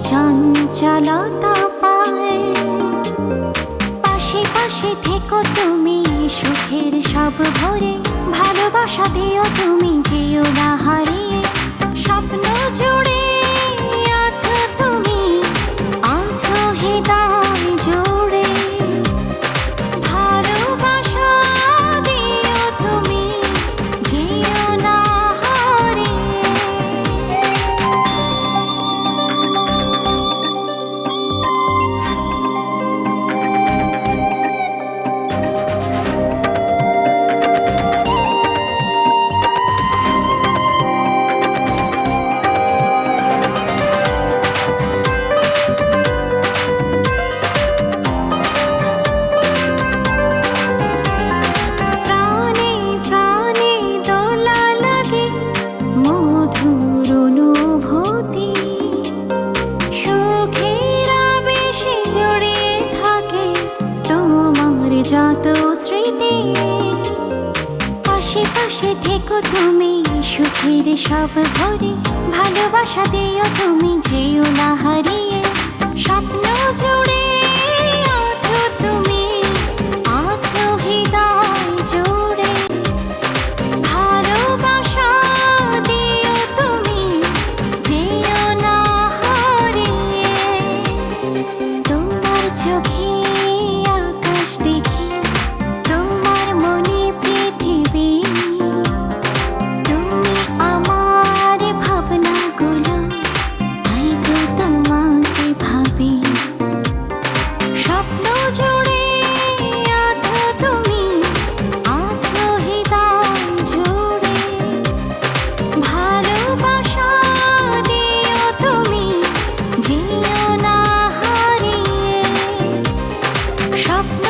চঞ্চলতা পায়। পাশে পাশে থেকো তুমি সুখের সব ভরে, ভালোবাসা দিও তুমি যেও না হারিয়ে। স্বপ্ন জুড়ে আছো তুমি, আছো হৃদয় জুড়ে। ভালোবাসা দিও তুমি যেও না হারিয়ে। যত স্মৃতি পাশে পাশে থেকো তুমি সুখের সব ভরে, ভালোবাসা দিও তুমি যেও না হারিয়ে। স্বপ্ন জুড়ে আছো তুমি, আছো হৃদয় জুড়ে। ভালোবাসা দিও তুমি যেও না হারিয়ে। তোমার চোখে স্বপ্ন